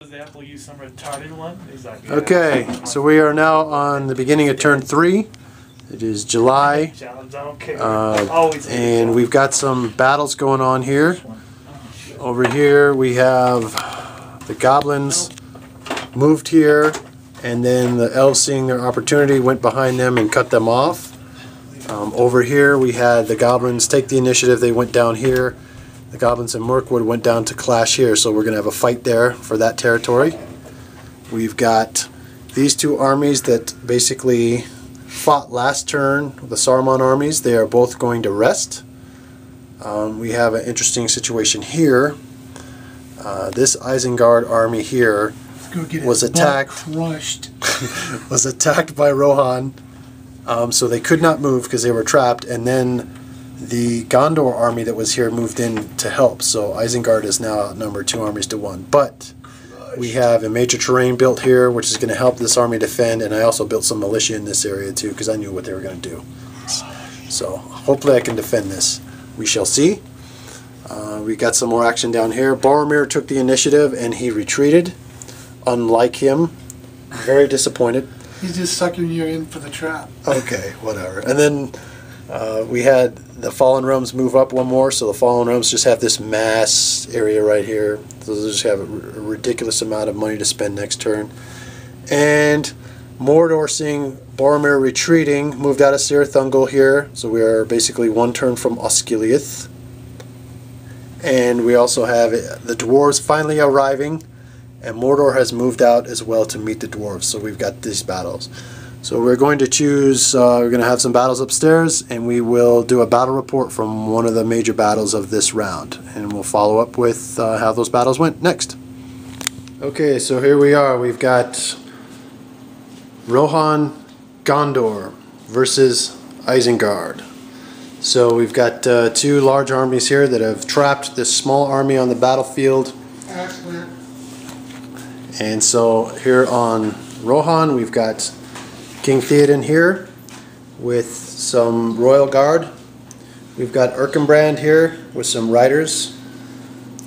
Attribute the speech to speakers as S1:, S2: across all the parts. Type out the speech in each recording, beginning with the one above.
S1: example, use some retarded one. Exactly.
S2: Okay, so we are now on the beginning of turn 3. It is July, and we've got some battles going on here. Over here we have the goblins moved here, and then the elves, seeing their opportunity, went behind them and cut them off. Over here we had the goblins take the initiative. They went down here. The goblins in Mirkwood went down to clash here, so we're going to have a fight there for that territory. We've got these two armies that basically fought last turn, the Saruman armies. They are both going to rest. We have an interesting situation here. This Isengard army here was attacked was attacked by Rohan, so they could not move because they were trapped, and then the Gondor army that was here moved in to help, so Isengard is now outnumbered 2 armies to 1. But we have a major terrain built here which is going to help this army defend, and I also built some militia in this area too because I knew what they were going to do. So hopefully I can defend this. We shall see. We got some more action down here. Boromir took the initiative and he retreated. Unlike him, very disappointed.
S3: He's just sucking you in for the trap.
S2: Okay, whatever. And then we had the Fallen Realms move up one more, so the Fallen Realms just have this mass area right here. So they'll just have a ridiculous amount of money to spend next turn. And Mordor, seeing Boromir retreating, moved out of Cirithungol here, so we are basically 1 turn from Osgiliath. And we also have the Dwarves finally arriving, and Mordor has moved out as well to meet the Dwarves, so we've got these battles. So we're going to choose, we're going to have some battles upstairs, and we will do a battle report from one of the major battles of this round, and we'll follow up with how those battles went next. Okay, so here we are. We've got Rohan Gondor versus Isengard. So we've got 2 large armies here that have trapped this small army on the battlefield.
S3: Excellent.
S2: And so here on Rohan we've got King Theoden here with some Royal Guard. We've got Erkenbrand here with some riders.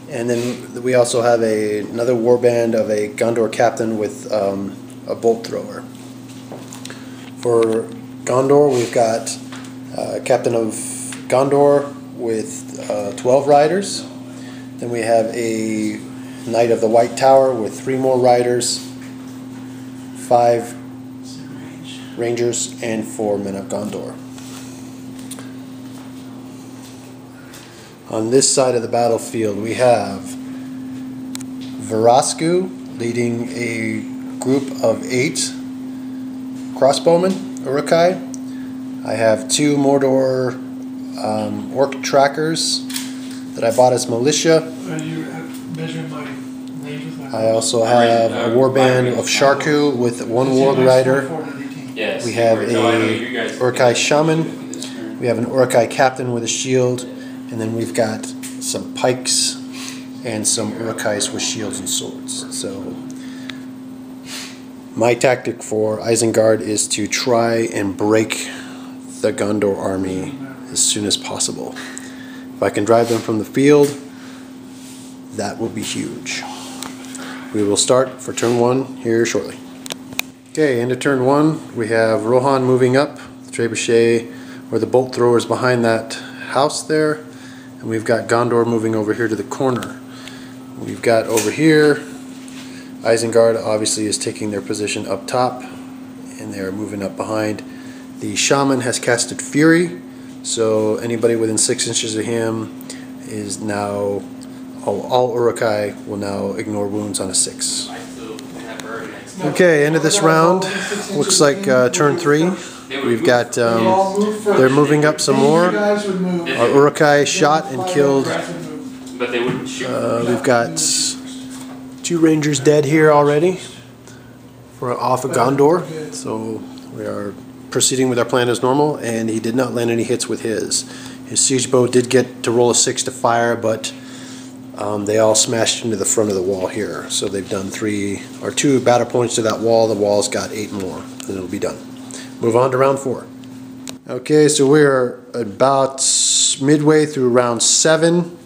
S2: And then we also have another warband of a Gondor captain with a bolt thrower. For Gondor we've got Captain of Gondor with 12 riders. Then we have a Knight of the White Tower with 3 more riders, 5 Rangers, and 4 Men of Gondor. On this side of the battlefield we have Verasku leading a group of 8 crossbowmen, Uruk-hai. I have 2 Mordor orc trackers that I bought as militia.
S3: Are you measuring my range with my...
S2: I also have a warband of Sharku with 1 warg rider. We have a Uruk-hai shaman. We have an Uruk-hai captain with a shield, and then we've got some pikes and some Uruk-hais with shields and swords. So my tactic for Isengard is to try and break the Gondor army as soon as possible. If I can drive them from the field, that will be huge. We will start for turn 1 here shortly. Okay, into turn 1, we have Rohan moving up, the trebuchet or the bolt throwers behind that house there, and we've got Gondor moving over here to the corner. We've got over here, Isengard obviously is taking their position up top, and they are moving up behind. The shaman has casted Fury, so anybody within 6 inches of him is now, all Uruk-hai will now ignore wounds on a 6. Okay, end of this round. Looks like turn 3. We've got, they're moving up some more. Our Uruk-hai shot and killed. We've got 2 Rangers dead here already off of Gondor. So we are proceeding with our plan as normal, and he did not land any hits with his. His siege bow did get to roll a 6 to fire, but they all smashed into the front of the wall here. So they've done 2 battle points to that wall. The wall's got 8 more, and it'll be done. Move on to round 4. Okay, so we're about midway through round 7.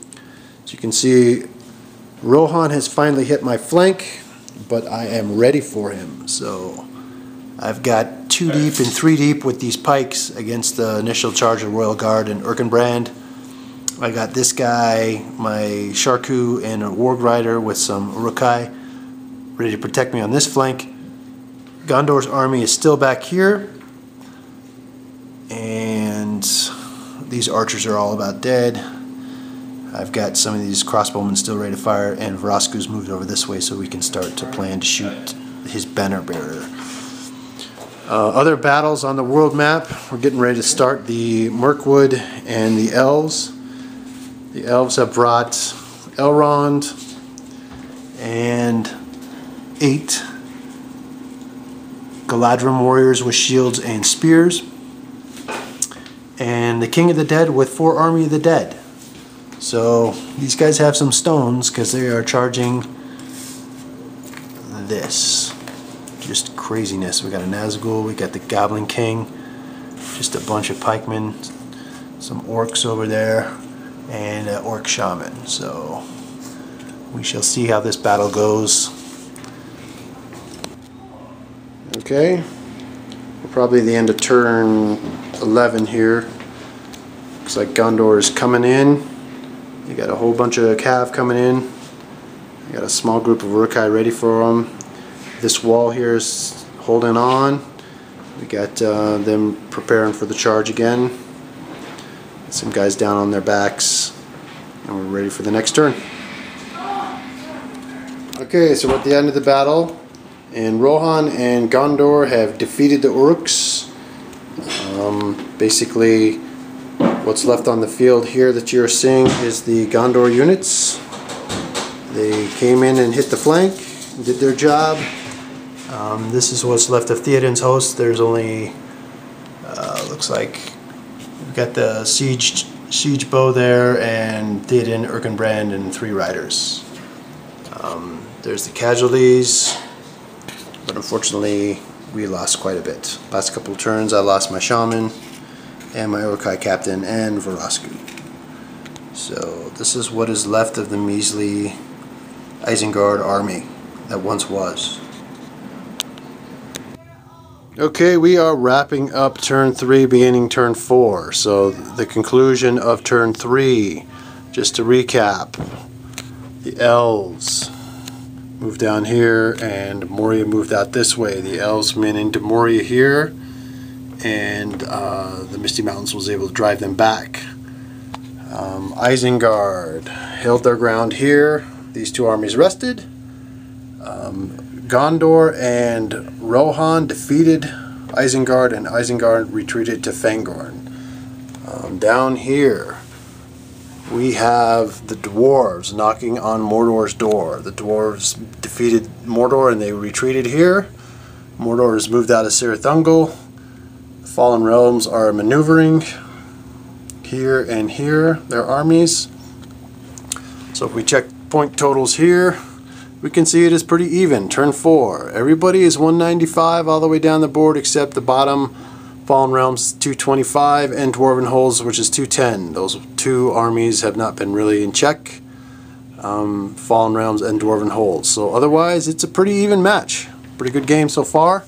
S2: As you can see, Rohan has finally hit my flank. but I am ready for him. So I've got 2 deep and 3 deep with these pikes against the initial charge of Royal Guard and Erkenbrand. I got this guy, my Sharku, and a Warg Rider with some Uruk-hai ready to protect me on this flank. Gondor's army is still back here, and these archers are all about dead. I've got some of these crossbowmen still ready to fire, and Vrosku's moved over this way so we can start to plan to shoot his banner bearer. Other battles on the world map, we're getting ready to start the Mirkwood and the Elves. The Elves have brought Elrond and 8 Galadrim warriors with shields and spears, and the King of the Dead with 4 Army of the Dead. So these guys have some stones because they are charging this. Just craziness. We got a Nazgul, we got the Goblin King, just a bunch of pikemen, some orcs over there, and an orc shaman. So we shall see how this battle goes. Okay, we're probably at the end of turn 11 here. Looks like Gondor is coming in. You got a whole bunch of cav coming in. You got a small group of Uruk-hai ready for them. This wall here is holding on. We got them preparing for the charge again. Some guys down on their backs, and we're ready for the next turn. Okay, so we're at the end of the battle, and Rohan and Gondor have defeated the Uruks. Basically, what's left on the field here that you're seeing is the Gondor units. They came in and hit the flank, did their job. This is what's left of Theoden's host. There's only, looks like, we've got the siege bow there, and Theoden, Erkenbrand, and 3 riders. There's the casualties, but unfortunately we lost quite a bit. Last couple of turns I lost my shaman and my Uruk-hai captain and Vrosku. So this is what is left of the measly Isengard army that once was. Okay, we are wrapping up turn 3, beginning turn 4. So the conclusion of turn 3, just to recap, the Elves moved down here and Moria moved out this way. The Elves went into Moria here, and the Misty Mountains was able to drive them back. Isengard held their ground here. These 2 armies rested. Gondor and Rohan defeated Isengard, and Isengard retreated to Fangorn. Down here we have the Dwarves knocking on Mordor's door. The Dwarves defeated Mordor and they retreated here. Mordor has moved out of Cirith The Fallen Realms are maneuvering here and here, their armies. So if we check point totals here, we can see it is pretty even. Turn 4. Everybody is 195 all the way down the board except the bottom Fallen Realms 225 and Dwarven Holes, which is 210. Those 2 armies have not been really in check. Fallen Realms and Dwarven Holes. So otherwise it's a pretty even match. Pretty good game so far.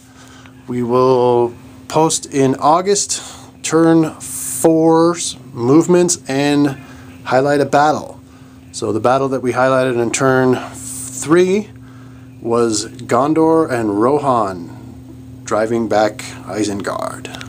S2: We will post in August turn 4's movements and highlight a battle. So the battle that we highlighted in turn 3 was Gondor and Rohan driving back Isengard.